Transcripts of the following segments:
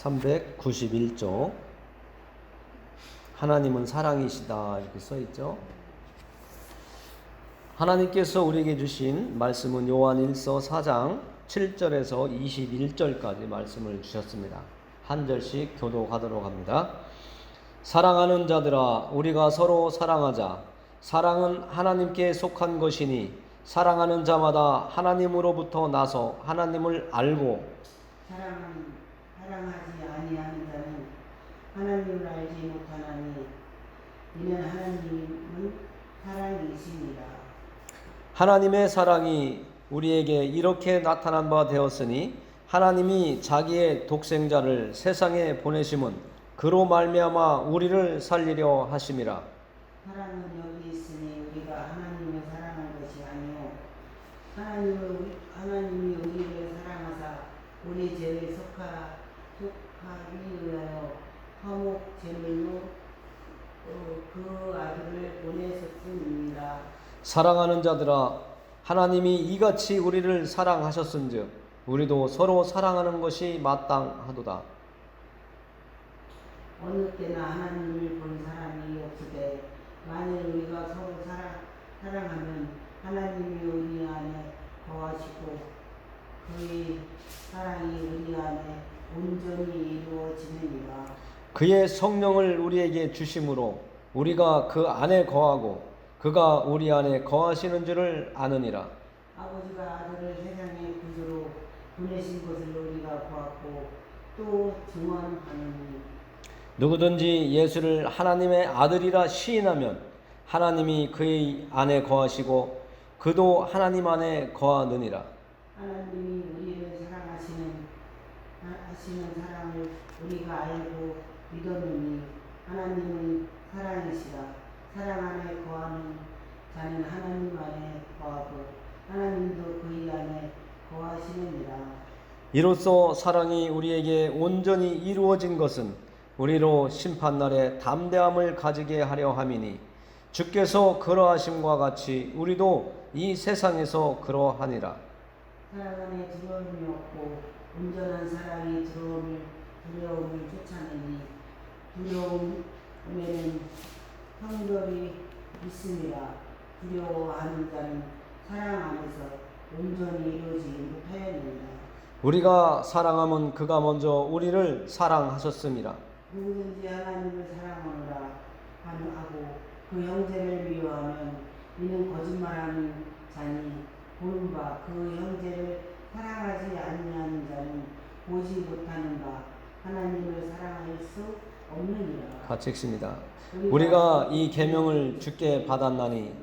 391쪽 하나님은 사랑이시다 이렇게 써있죠. 하나님께서 우리에게 주신 말씀은 요한일서 4장 7절에서 21절까지 말씀을 주셨습니다. 한 절씩 교독하도록 합니다. 사랑하는 자들아 우리가 서로 사랑하자. 사랑은 하나님께 속한 것이니 사랑하는 자마다 하나님으로부터 나서 하나님을 알고 사랑은 사랑하지 아니하는 자는 하나님을 알지 못하나니 이는 하나님은 사랑이시니라. 하나님의 사랑이 우리에게 이렇게 나타난 바 되었으니 하나님이 자기의 독생자를 세상에 보내심은 그로 말미암아 우리를 살리려 하심이라. 사랑은 여기 있으니 우리가 하나님을 사랑한 것이 아니요 하나님이 우리를 사랑하사 우리 죄를 속하기 위하여 화목 제물로 그 아들을 보내셨음이니라. 사랑하는 자들아 하나님이 이같이 우리를 사랑하셨은즉 우리도 서로 사랑하는 것이 마땅하도다. 어느 때나 하나님을 본 사람이 없으되 만일 우리가 서로 사랑하면 하나님이 우리 안에 거하시고 그의 사랑이 우리 안에 온전히 이루어지느니라. 그의 성령을 우리에게 주심으로 우리가 그 안에 거하고 그가 우리 안에 거하시는 줄을 아느니라. 아버지가 아들을 세상의 구주로 보내신 것을 우리가 보았고 또 증언하노니 누구든지 예수를 하나님의 아들이라 시인하면 하나님이 그의 안에 거하시고 그도 하나님 안에 거하느니라. 하나님이 우리를 사랑하시는 사랑을 우리가 알고 믿었느니 하나님은 사랑이시라. 사랑 안에 거하는 자는 하나님 안에 거하고 하나님도 그의 안에 거하시느니라. 이로써 사랑이 우리에게 온전히 이루어진 것은 우리로 심판날에 담대함을 가지게 하려 함이니 주께서 그러하심과 같이 우리도 이 세상에서 그러하니라. 사랑 안에 두려움이 없고 온전한 사랑이 두려움을 쫓아내니 두려움에는 형벌이 있음이라. 두려워하는 자는 사랑 안에서 온전히 이루어지지 못하였느니라. 우리가 사랑하면 그가 먼저 우리를 사랑하셨음이라. 누구든지 하나님을 사랑하노라 하고 그 형제를 미워하면 이는 거짓말하는 자니 보는 바 그 형제를 사랑하지 아니하는 자는 보지 못하는 바 하나님을 사랑할 수 없느니라. 같이 읽습니다. 우리가 이 계명을 주께 받았나니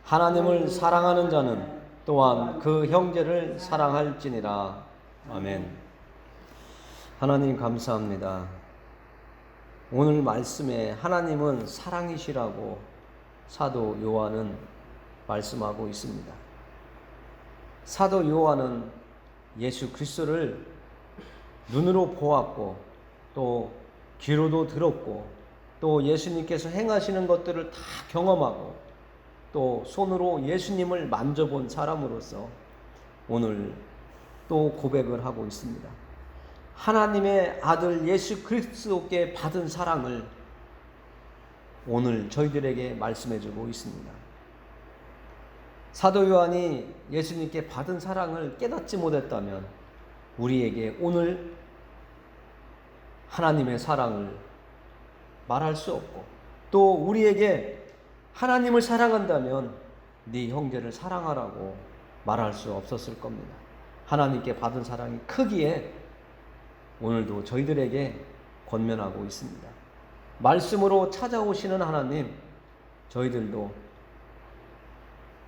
하나님을 사랑하는 자는 또한 그 형제를 사랑할지니라. 아멘. 하나님 감사합니다. 오늘 말씀에 하나님은 사랑이시라고 사도 요한은 말씀하고 있습니다. 사도 요한은 예수 그리스도를 눈으로 보았고 또 귀로도 들었고 또 예수님께서 행하시는 것들을 다 경험하고 또 손으로 예수님을 만져본 사람으로서 오늘 또 고백을 하고 있습니다. 하나님의 아들 예수 그리스도께 받은 사랑을 오늘 저희들에게 말씀해 주고 있습니다. 사도 요한이 예수님께 받은 사랑을 깨닫지 못했다면 우리에게 오늘 하나님의 사랑을 말할 수 없고 또 우리에게 하나님을 사랑한다면 네 형제를 사랑하라고 말할 수 없었을 겁니다. 하나님께 받은 사랑이 크기에 오늘도 저희들에게 권면하고 있습니다. 말씀으로 찾아오시는 하나님, 저희들도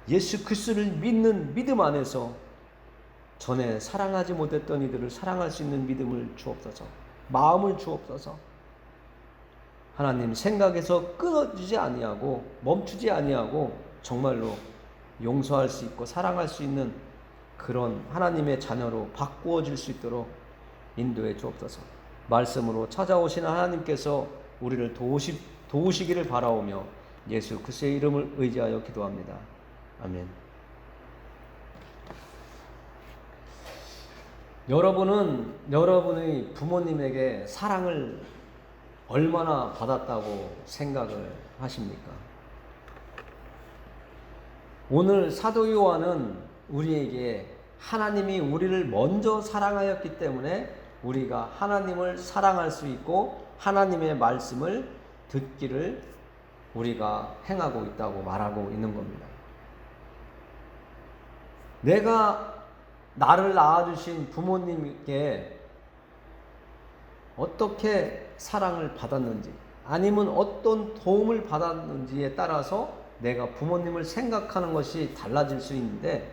예수 그리스도를 믿는 믿음 안에서 전에 사랑하지 못했던 이들을 사랑할 수 있는 믿음을 주옵소서. 마음을 주옵소서. 하나님 생각에서 끊어지지 아니하고 멈추지 아니하고 정말로 용서할 수 있고 사랑할 수 있는 그런 하나님의 자녀로 바꾸어질 수 있도록 인도해 주옵소서. 말씀으로 찾아오시는 하나님께서 우리를 도우시기를 바라오며 예수 그리스도의 이름을 의지하여 기도합니다. 아멘. 여러분은 여러분의 부모님에게 사랑을 얼마나 받았다고 생각을 하십니까? 오늘 사도 요한은 우리에게 하나님이 우리를 먼저 사랑하였기 때문에 우리가 하나님을 사랑할 수 있고 하나님의 말씀을 듣기를 우리가 행하고 있다고 말하고 있는 겁니다. 내가 나를 낳아주신 부모님께 어떻게 사랑을 받았는지 아니면 어떤 도움을 받았는지에 따라서 내가 부모님을 생각하는 것이 달라질 수 있는데,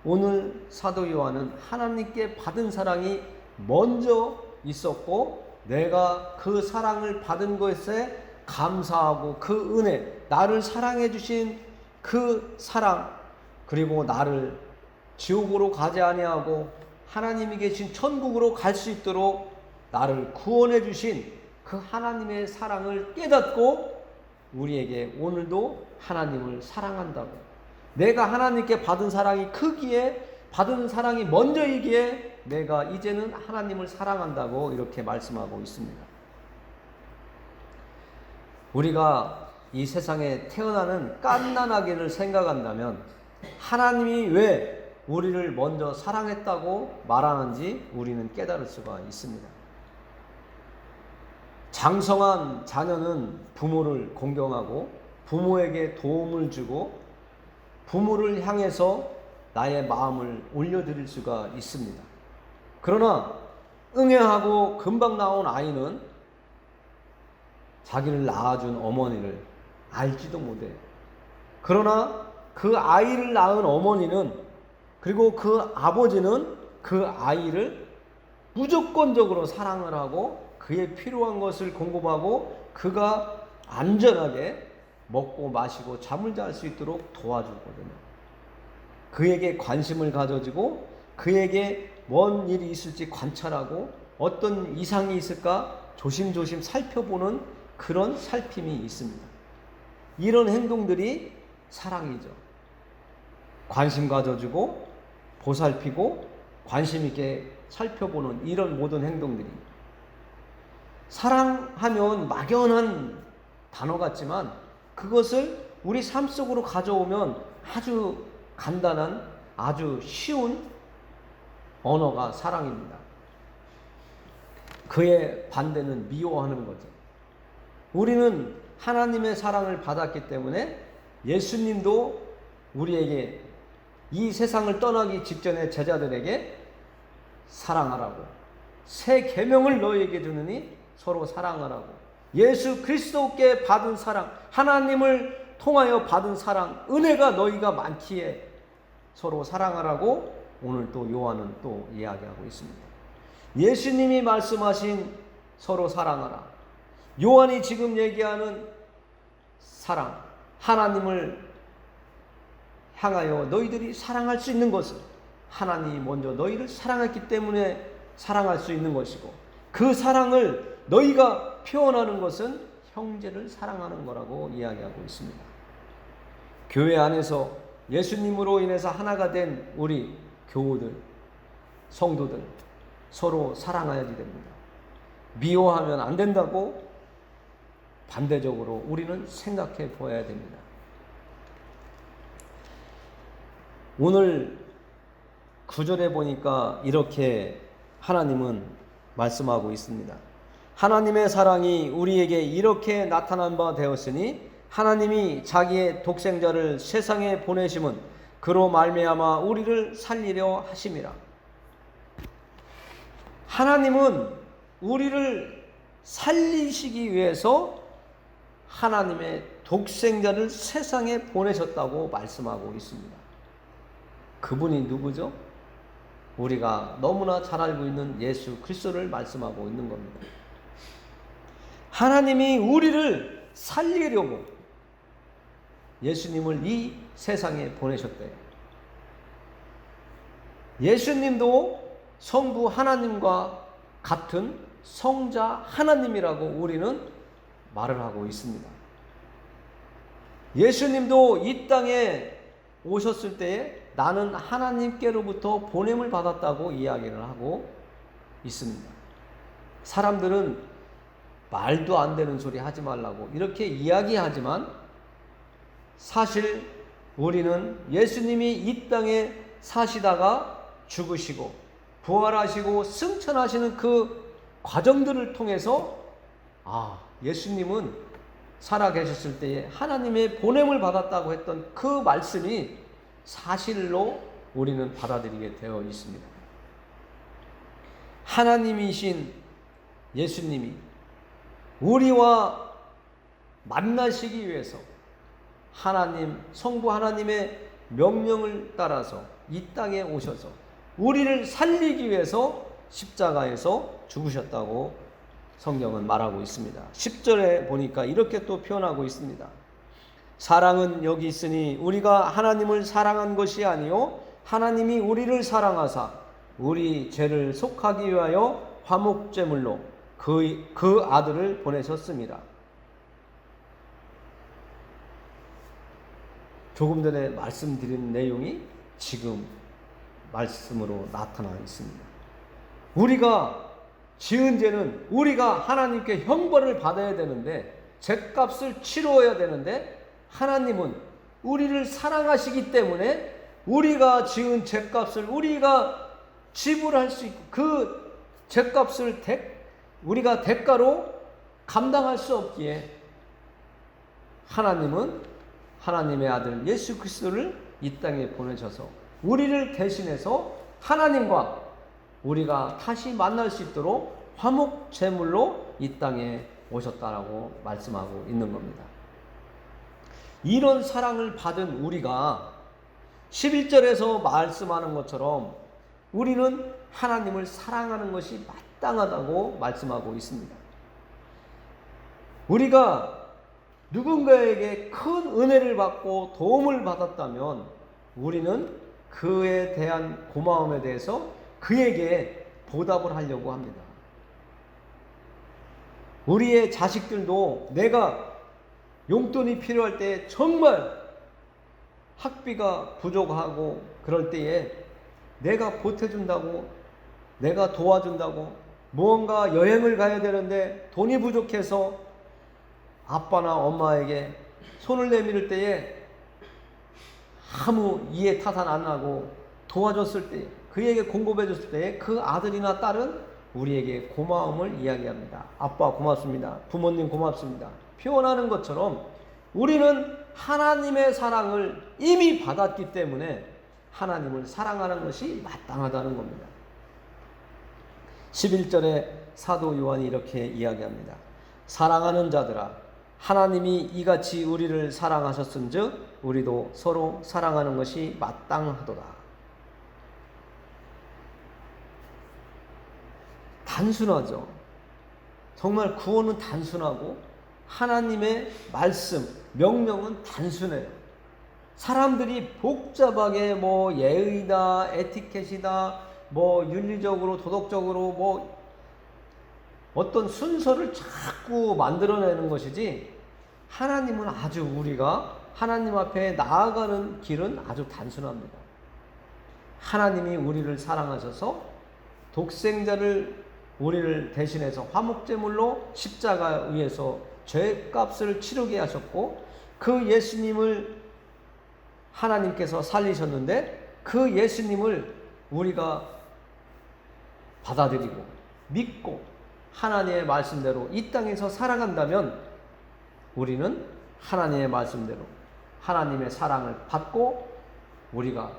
오늘 사도 요한은 하나님께 받은 사랑이 먼저 있었고 내가 그 사랑을 받은 것에 감사하고 그 은혜, 나를 사랑해 주신 그 사랑, 그리고 나를 지옥으로 가지 아니하고 하나님이 계신 천국으로 갈 수 있도록 나를 구원해 주신 그 하나님의 사랑을 깨닫고 우리에게 오늘도 하나님을 사랑한다고, 내가 하나님께 받은 사랑이 크기에, 받은 사랑이 먼저이기에 내가 이제는 하나님을 사랑한다고 이렇게 말씀하고 있습니다. 우리가 이 세상에 태어나는 갓난아기를 생각한다면 하나님이 왜 우리를 먼저 사랑했다고 말하는지 우리는 깨달을 수가 있습니다. 장성한 자녀는 부모를 공경하고 부모에게 도움을 주고 부모를 향해서 나의 마음을 올려드릴 수가 있습니다. 그러나 응애하고 금방 나온 아이는 자기를 낳아준 어머니를 알지도 못해요. 그러나 그 아이를 낳은 어머니는, 그리고 그 아버지는 그 아이를 무조건적으로 사랑을 하고 그의 필요한 것을 공급하고 그가 안전하게 먹고 마시고 잠을 잘 수 있도록 도와주거든요. 그에게 관심을 가져주고 그에게 뭔 일이 있을지 관찰하고 어떤 이상이 있을까 조심조심 살펴보는 그런 살핌이 있습니다. 이런 행동들이 사랑이죠. 관심 가져주고 보살피고 관심 있게 살펴보는 이런 모든 행동들이, 사랑하면 막연한 단어 같지만 그것을 우리 삶 속으로 가져오면 아주 간단한, 아주 쉬운 언어가 사랑입니다. 그의 반대는 미워하는 거죠. 우리는 하나님의 사랑을 받았기 때문에 예수님도 우리에게 이 세상을 떠나기 직전에 제자들에게 사랑하라고, 새 계명을 너희에게 주느니 서로 사랑하라고, 예수 그리스도께 받은 사랑, 하나님을 통하여 받은 사랑, 은혜가 너희가 많기에 서로 사랑하라고 오늘 또 요한은 또 이야기하고 있습니다. 예수님이 말씀하신 서로 사랑하라, 요한이 지금 얘기하는 사랑, 하나님을 향하여 너희들이 사랑할 수 있는 것은 하나님이 먼저 너희를 사랑했기 때문에 사랑할 수 있는 것이고, 그 사랑을 너희가 표현하는 것은 형제를 사랑하는 거라고 이야기하고 있습니다. 교회 안에서 예수님으로 인해서 하나가 된 우리 교우들, 성도들 서로 사랑해야지 됩니다. 미워하면 안 된다고 반대적으로 우리는 생각해 보아야 됩니다. 오늘 9절에 보니까 이렇게 하나님은 말씀하고 있습니다. 하나님의 사랑이 우리에게 이렇게 나타난 바 되었으니 하나님이 자기의 독생자를 세상에 보내심은 그로 말미암아 우리를 살리려 하심이라. 하나님은 우리를 살리시기 위해서 하나님의 독생자를 세상에 보내셨다고 말씀하고 있습니다. 그분이 누구죠? 우리가 너무나 잘 알고 있는 예수 그리스도를 말씀하고 있는 겁니다. 하나님이 우리를 살리려고 예수님을 이 세상에 보내셨대요. 예수님도 성부 하나님과 같은 성자 하나님이라고 우리는 말을 하고 있습니다. 예수님도 이 땅에 오셨을 때에 나는 하나님께로부터 보냄을 받았다고 이야기를 하고 있습니다. 사람들은 말도 안 되는 소리 하지 말라고 이렇게 이야기하지만 사실 우리는 예수님이 이 땅에 사시다가 죽으시고 부활하시고 승천하시는 그 과정들을 통해서 예수님은 살아계셨을 때에 하나님의 보냄을 받았다고 했던 그 말씀이 사실로 우리는 받아들이게 되어 있습니다. 하나님이신 예수님이 우리와 만나시기 위해서 성부 하나님의 명령을 따라서 이 땅에 오셔서 우리를 살리기 위해서 십자가에서 죽으셨다고 성경은 말하고 있습니다. 10절에 보니까 이렇게 또 표현하고 있습니다. 사랑은 여기 있으니 우리가 하나님을 사랑한 것이 아니요 하나님이 우리를 사랑하사 우리 죄를 속하기 위하여 화목제물로 그 아들을 보내셨습니다. 조금 전에 말씀드린 내용이 지금 말씀으로 나타나 있습니다. 우리가 지은 죄는 우리가 하나님께 형벌을 받아야 되는데 죄값을 치러야 되는데 하나님은 우리를 사랑하시기 때문에 우리가 지은 죄값을 우리가 지불할 수 있고 그 죄값을 우리가 대가로 감당할 수 없기에 하나님은 하나님의 아들 예수 그리스도를 이 땅에 보내셔서 우리를 대신해서 하나님과 우리가 다시 만날 수 있도록 화목 제물로 이 땅에 오셨다라고 말씀하고 있는 겁니다. 이런 사랑을 받은 우리가 11절에서 말씀하는 것처럼 우리는 하나님을 사랑하는 것이 마땅하다고 말씀하고 있습니다. 우리가 누군가에게 큰 은혜를 받고 도움을 받았다면 우리는 그에 대한 고마움에 대해서 그에게 보답을 하려고 합니다. 우리의 자식들도 내가 용돈이 필요할 때 정말 학비가 부족하고 그럴 때에 내가 보태준다고 내가 도와준다고 무언가 여행을 가야 되는데 돈이 부족해서 아빠나 엄마에게 손을 내밀을 때에 아무 이해 타산 안 하고 도와줬을 때 그에게 공급해 줬을 때 그 아들이나 딸은 우리에게 고마움을 이야기합니다. 아빠 고맙습니다. 부모님 고맙습니다. 표현하는 것처럼 우리는 하나님의 사랑을 이미 받았기 때문에 하나님을 사랑하는 것이 마땅하다는 겁니다. 11절에 사도 요한이 이렇게 이야기합니다. 사랑하는 자들아 하나님이 이같이 우리를 사랑하셨은즉 우리도 서로 사랑하는 것이 마땅하도다. 단순하죠. 정말 구원은 단순하고 하나님의 말씀, 명령은 단순해요. 사람들이 복잡하게 예의다, 에티켓이다, 윤리적으로, 도덕적으로 어떤 순서를 자꾸 만들어내는 것이지 하나님은 아주 우리가 하나님 앞에 나아가는 길은 아주 단순합니다. 하나님이 우리를 사랑하셔서 독생자를 우리를 대신해서 화목제물로 십자가 위에서 죄값을 치르게 하셨고 그 예수님을 하나님께서 살리셨는데 그 예수님을 우리가 받아들이고 믿고 하나님의 말씀대로 이 땅에서 살아간다면 우리는 하나님의 말씀대로 하나님의 사랑을 받고 우리가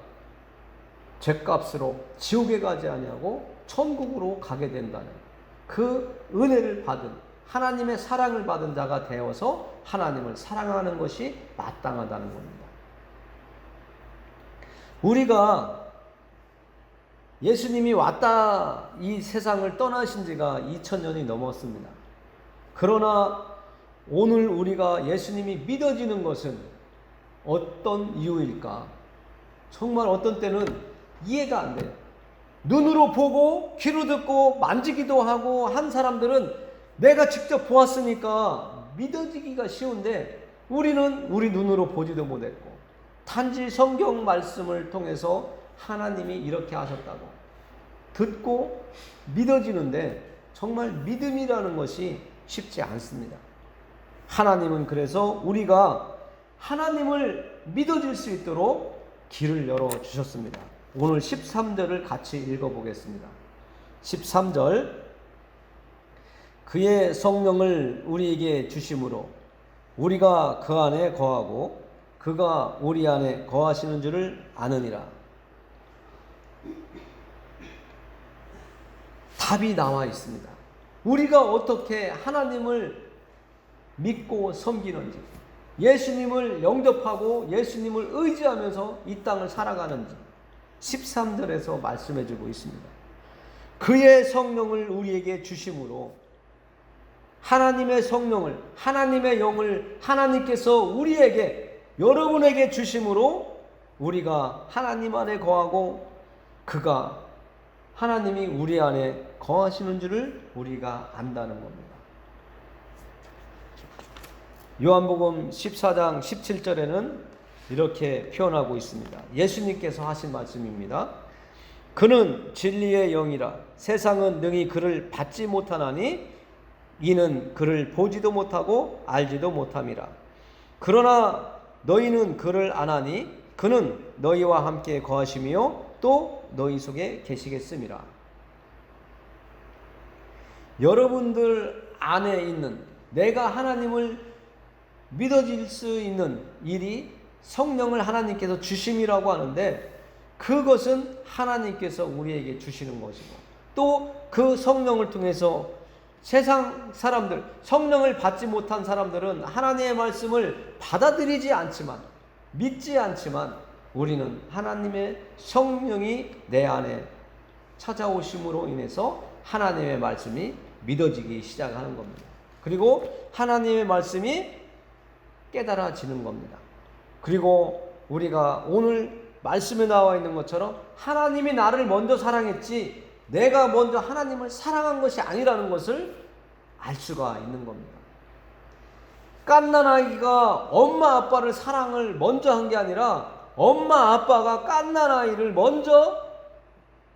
죄값으로 지옥에 가지 아니하고 천국으로 가게 된다는 그 은혜를 받은 하나님의 사랑을 받은 자가 되어서 하나님을 사랑하는 것이 마땅하다는 겁니다. 우리가 예수님이 왔다 이 세상을 떠나신 지가 2000년이 넘었습니다. 그러나 오늘 우리가 예수님이 믿어지는 것은 어떤 이유일까? 정말 어떤 때는 이해가 안 돼요. 눈으로 보고 귀로 듣고 만지기도 하고 한 사람들은 내가 직접 보았으니까 믿어지기가 쉬운데 우리는 우리 눈으로 보지도 못했고 단지 성경 말씀을 통해서 하나님이 이렇게 하셨다고 듣고 믿어지는데 정말 믿음이라는 것이 쉽지 않습니다. 하나님은 그래서 우리가 하나님을 믿어질 수 있도록 길을 열어주셨습니다. 오늘 13절을 같이 읽어보겠습니다. 13절, 그의 성령을 우리에게 주심으로 우리가 그 안에 거하고 그가 우리 안에 거하시는 줄을 아느니라. 답이 나와 있습니다. 우리가 어떻게 하나님을 믿고 섬기는지, 예수님을 영접하고 예수님을 의지하면서 이 땅을 살아가는지 13절에서 말씀해 주고 있습니다. 그의 성령을 우리에게 주심으로, 하나님의 성령을, 하나님의 영을 하나님께서 우리에게, 여러분에게 주심으로 우리가 하나님 안에 거하고 그가, 하나님이 우리 안에 거하시는 줄을 우리가 안다는 겁니다. 요한복음 14장 17절에는 이렇게 표현하고 있습니다. 예수님께서 하신 말씀입니다. 그는 진리의 영이라 세상은 능히 그를 받지 못하나니 이는 그를 보지도 못하고 알지도 못함이라. 그러나 너희는 그를 아나니 그는 너희와 함께 거하시며 또 너희 속에 계시겠음이라. 여러분들 안에 있는, 내가 하나님을 믿어질 수 있는 일이 성령을 하나님께서 주심이라고 하는데, 그것은 하나님께서 우리에게 주시는 것이고, 또 그 성령을 통해서 세상 사람들, 성령을 받지 못한 사람들은 하나님의 말씀을 받아들이지 않지만, 믿지 않지만, 우리는 하나님의 성령이 내 안에 찾아오심으로 인해서 하나님의 말씀이 믿어지기 시작하는 겁니다. 그리고 하나님의 말씀이 깨달아지는 겁니다. 그리고 우리가 오늘 말씀에 나와 있는 것처럼 하나님이 나를 먼저 사랑했지 내가 먼저 하나님을 사랑한 것이 아니라는 것을 알 수가 있는 겁니다. 갓난아기가 엄마 아빠를 사랑을 먼저 한 게 아니라 엄마 아빠가 갓난아이를 먼저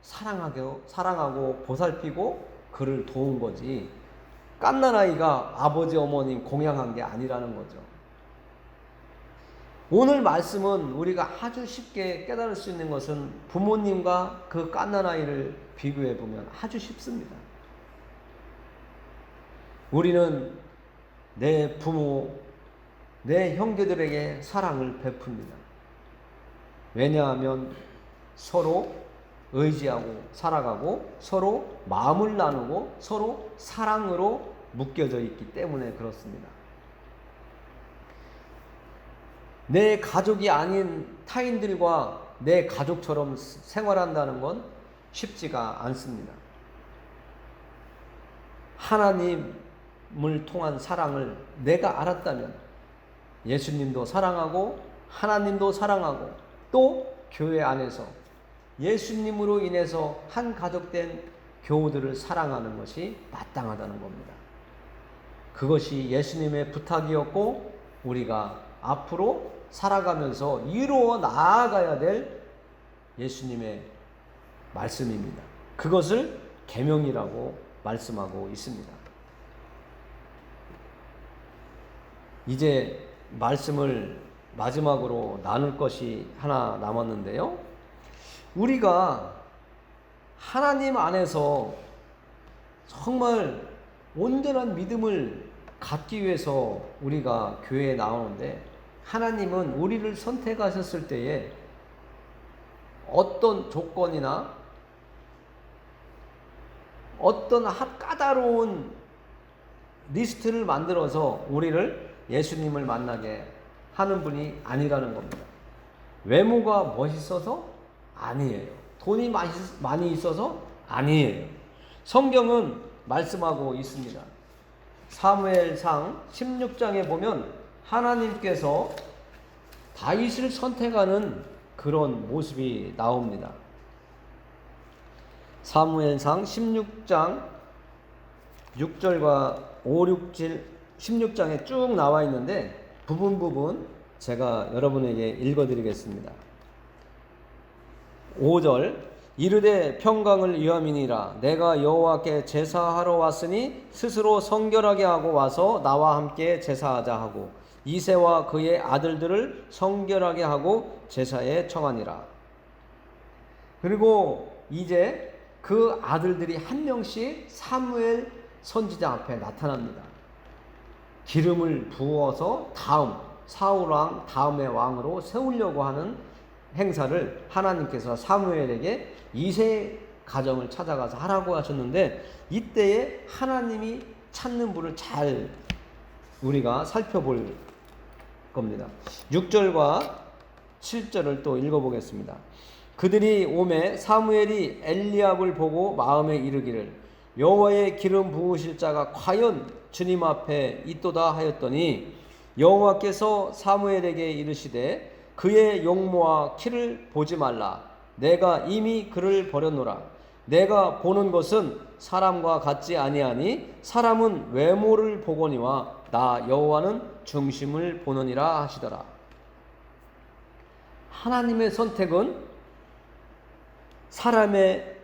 사랑하고 보살피고 그를 도운 거지, 갓난아이가 아버지 어머님 공양한 게 아니라는 거죠. 오늘 말씀은 우리가 아주 쉽게 깨달을 수 있는 것은 부모님과 그 갓난아이를 비교해 보면 아주 쉽습니다. 우리는 내 부모, 내 형제들에게 사랑을 베풉니다. 왜냐하면 서로 의지하고 살아가고 서로 마음을 나누고 서로 사랑으로 묶여져 있기 때문에 그렇습니다. 내 가족이 아닌 타인들과 내 가족처럼 생활한다는 건 쉽지가 않습니다. 하나님을 통한 사랑을 내가 알았다면 예수님도 사랑하고 하나님도 사랑하고 또 교회 안에서 예수님으로 인해서 한 가족된 교우들을 사랑하는 것이 마땅하다는 겁니다. 그것이 예수님의 부탁이었고 우리가 앞으로 살아가면서 이루어 나아가야 될 예수님의 말씀입니다. 그것을 계명이라고 말씀하고 있습니다. 이제 말씀을 마지막으로 나눌 것이 하나 남았는데요. 우리가 하나님 안에서 정말 온전한 믿음을 갖기 위해서 우리가 교회에 나오는데, 하나님은 우리를 선택하셨을 때에 어떤 조건이나 어떤 까다로운 리스트를 만들어서 우리를 예수님을 만나게 하는 분이 아니라는 겁니다. 외모가 멋있어서 아니에요. 돈이 많이 있어서 아니에요. 성경은 말씀하고 있습니다. 사무엘상 16장에 보면 하나님께서 다윗을 선택하는 그런 모습이 나옵니다. 사무엘상 16장 6절과 5, 6, 7, 16장에 쭉 나와 있는데 부분 제가 여러분에게 읽어드리겠습니다. 5절 이르되 평강을 위함이니라 내가 여호와께 제사하러 왔으니 스스로 성결하게 하고 와서 나와 함께 제사하자 하고 이새와 그의 아들들을 성결하게 하고 제사에 청하니라. 그리고 이제 그 아들들이 한 명씩 사무엘 선지자 앞에 나타납니다. 기름을 부어서 다음 사울왕 다음의 왕으로 세우려고 하는 행사를 하나님께서 사무엘에게 이새 가정을 찾아가서 하라고 하셨는데, 이때에 하나님이 찾는 분을 잘 우리가 살펴볼 겁니다. 6절과 7절을 또 읽어보겠습니다. 그들이 오매 사무엘이 엘리압을 보고 마음에 이르기를 여호와의 기름 부으실 자가 과연 주님 앞에 있도다 하였더니 여호와께서 사무엘에게 이르시되 그의 용모와 키를 보지 말라. 내가 이미 그를 버렸노라. 내가 보는 것은 사람과 같지 아니하니 사람은 외모를 보거니와 나 여호와는 중심을 보느니라 하시더라. 하나님의 선택은 사람의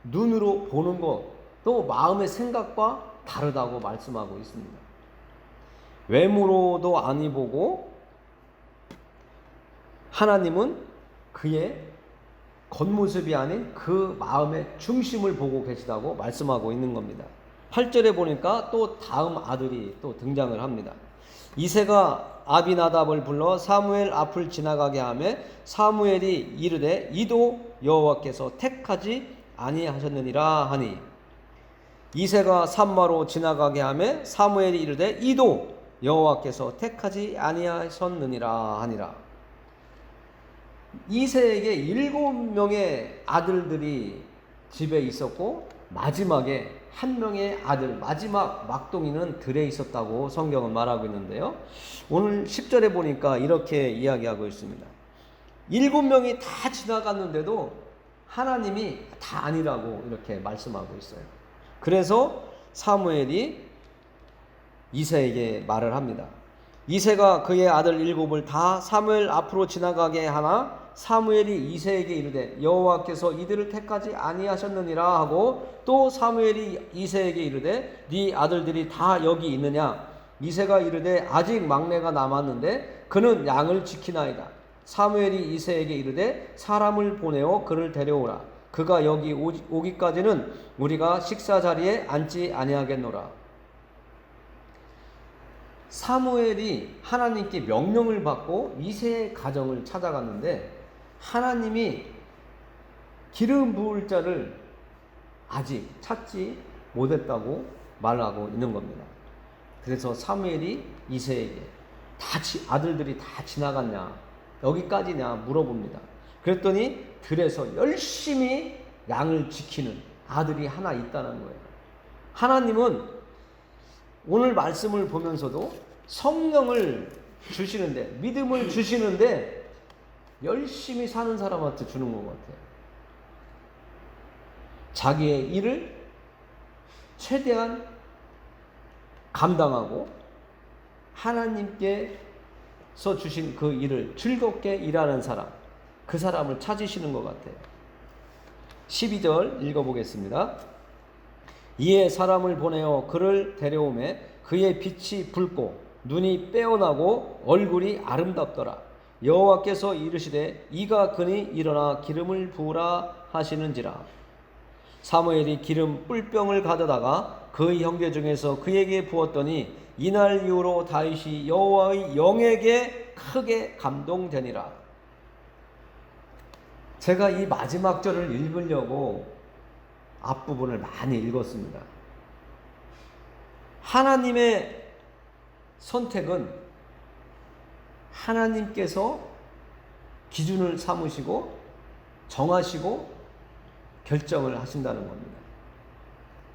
눈으로 보는 것, 또 마음의 생각과 다르다고 말씀하고 있습니다. 외모로도 아니 보고 하나님은 그의 겉모습이 아닌 그 마음의 중심을 보고 계시다고 말씀하고 있는 겁니다. 8절에 보니까 또 다음 아들이 또 등장을 합니다. 이새가 아비나답을 불러 사무엘 앞을 지나가게 하며 사무엘이 이르되 이도 여호와께서 택하지 아니하셨느니라 하니 이새가 산마로 지나가게 하며 사무엘이 이르되 이도 여호와께서 택하지 아니하셨느니라 하니라. 이새에게 7명의 아들들이 집에 있었고 마지막에 한 명의 아들, 마지막 막둥이는 들에 있었다고 성경은 말하고 있는데요. 오늘 10절에 보니까 이렇게 이야기하고 있습니다. 7명이 다 지나갔는데도 하나님이 다 아니라고 이렇게 말씀하고 있어요. 그래서 사무엘이 이새에게 말을 합니다. 이새가 그의 아들 7을 다 사무엘 앞으로 지나가게 하나 사무엘이 이새에게 이르되 여호와께서 이들을 택하지 아니하셨느니라 하고 또 사무엘이 이새에게 이르되 네 아들들이 다 여기 있느냐. 이새가 이르되 아직 막내가 남았는데 그는 양을 지키나이다. 사무엘이 이새에게 이르되 사람을 보내어 그를 데려오라. 그가 여기 오기까지는 우리가 식사 자리에 앉지 아니하겠노라. 사무엘이 하나님께 명령을 받고 이새의 가정을 찾아갔는데 하나님이 기름 부을 자를 아직 찾지 못했다고 말하고 있는 겁니다. 그래서 사무엘이 이새에게 아들들이 다 지나갔냐, 여기까지냐 물어봅니다. 그랬더니 들에서 열심히 양을 지키는 아들이 하나 있다는 거예요. 하나님은 오늘 말씀을 보면서도 성령을 주시는데, 믿음을 주시는데 열심히 사는 사람한테 주는 것 같아요. 자기의 일을 최대한 감당하고 하나님께서 주신 그 일을 즐겁게 일하는 사람, 그 사람을 찾으시는 것 같아요. 12절 읽어보겠습니다. 이에 사람을 보내어 그를 데려오매 그의 빛이 붉고 눈이 빼어나고 얼굴이 아름답더라. 여호와께서 이르시되 이가 그니 일어나 기름을 부으라 하시는지라. 사무엘이 기름 뿔병을 가져다가 그의 형제 중에서 그에게 부었더니 이날 이후로 다윗이 여호와의 영에게 크게 감동되니라. 제가 이 마지막 절을 읽으려고 앞부분을 많이 읽었습니다. 하나님의 선택은 하나님께서 기준을 삼으시고 정하시고 결정을 하신다는 겁니다.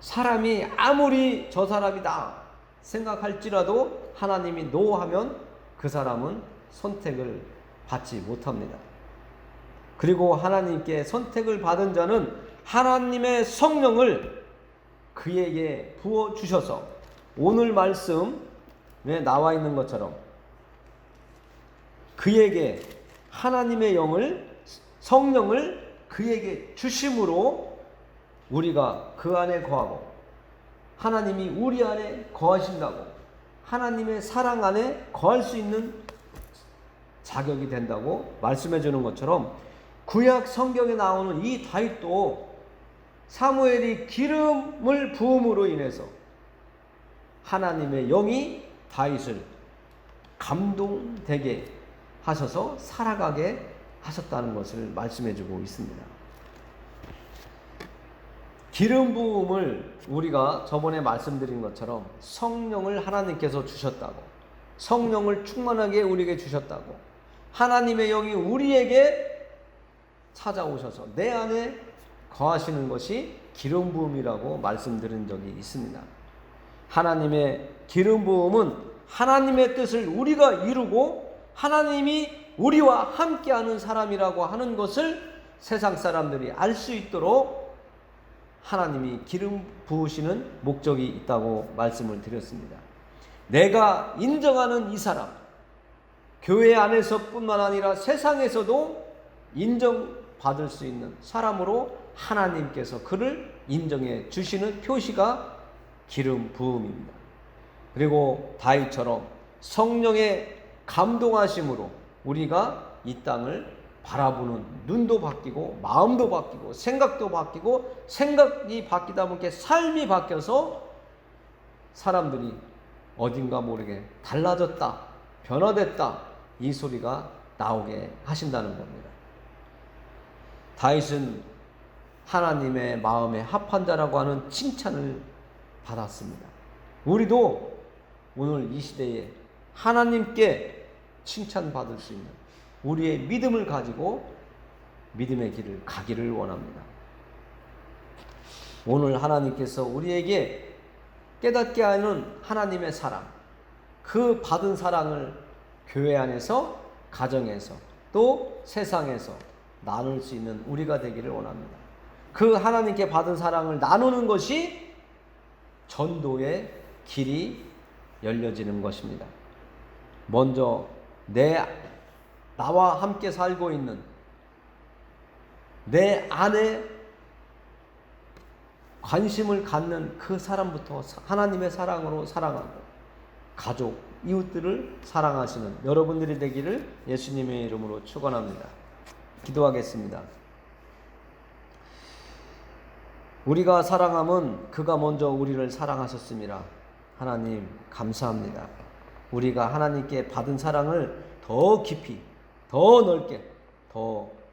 사람이 아무리 저 사람이다 생각할지라도 하나님이 노 하면 그 사람은 선택을 받지 못합니다. 그리고 하나님께 선택을 받은 자는 하나님의 성령을 그에게 부어주셔서 오늘 말씀에 나와 있는 것처럼 그에게 하나님의 성령을 그에게 주심으로 우리가 그 안에 거하고 하나님이 우리 안에 거하신다고 하나님의 사랑 안에 거할 수 있는 자격이 된다고 말씀해 주는 것처럼 구약 성경에 나오는 이 다윗도 사무엘이 기름을 부음으로 인해서 하나님의 영이 다윗을 감동되게 하셔서 살아가게 하셨다는 것을 말씀해 주고 있습니다. 기름 부음을 우리가 저번에 말씀드린 것처럼 성령을 하나님께서 주셨다고, 성령을 충만하게 우리에게 주셨다고, 하나님의 영이 우리에게 찾아오셔서 내 안에 거하시는 것이 기름 부음이라고 말씀드린 적이 있습니다. 하나님의 기름 부음은 하나님의 뜻을 우리가 이루고 하나님이 우리와 함께하는 사람이라고 하는 것을 세상 사람들이 알 수 있도록 하나님이 기름 부으시는 목적이 있다고 말씀을 드렸습니다. 내가 인정하는 이 사람, 교회 안에서뿐만 아니라 세상에서도 인정받을 수 있는 사람으로 하나님께서 그를 인정해 주시는 표시가 기름 부음입니다. 그리고 다윗처럼 성령의 감동하심으로 우리가 이 땅을 바라보는 눈도 바뀌고 마음도 바뀌고 생각도 바뀌고 생각이 바뀌다 보니까 삶이 바뀌어서 사람들이 어딘가 모르게 달라졌다, 변화됐다 이 소리가 나오게 하신다는 겁니다. 다윗은 하나님의 마음에 합한 자라고 하는 칭찬을 받았습니다. 우리도 오늘 이 시대에 하나님께 칭찬받을 수 있는 우리의 믿음을 가지고 믿음의 길을 가기를 원합니다. 오늘 하나님께서 우리에게 깨닫게 하는 하나님의 사랑, 그 받은 사랑을 교회 안에서, 가정에서, 또 세상에서 나눌 수 있는 우리가 되기를 원합니다. 그 하나님께 받은 사랑을 나누는 것이 전도의 길이 열려지는 것입니다. 먼저 나와 함께 살고 있는 내 안에 관심을 갖는 그 사람부터 하나님의 사랑으로 사랑하고 가족, 이웃들을 사랑하시는 여러분들이 되기를 예수님의 이름으로 축원합니다. 기도하겠습니다. 우리가 사랑함은 그가 먼저 우리를 사랑하셨습니다. 하나님 감사합니다. 우리가 하나님께 받은 사랑을 더 깊이, 더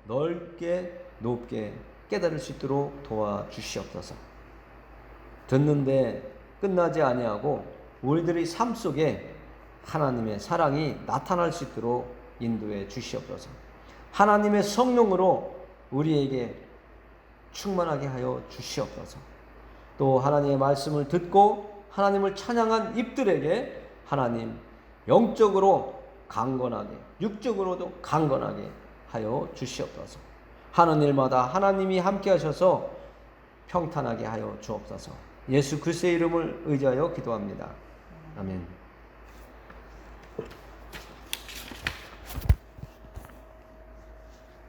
넓게, 높게 깨달을 수 있도록 도와주시옵소서. 듣는데 끝나지 아니하고 우리들의 삶 속에 하나님의 사랑이 나타날 수 있도록 인도해 주시옵소서. 하나님의 성령으로 우리에게 충만하게 하여 주시옵소서. 또 하나님의 말씀을 듣고 하나님을 찬양한 입들에게 하나님 영적으로 강건하게, 육적으로도 강건하게 하여 주시옵소서. 하는 일마다 하나님이 함께 하셔서 평탄하게 하여 주옵소서. 예수 그리스도의 이름을 의지하여 기도합니다. 아멘.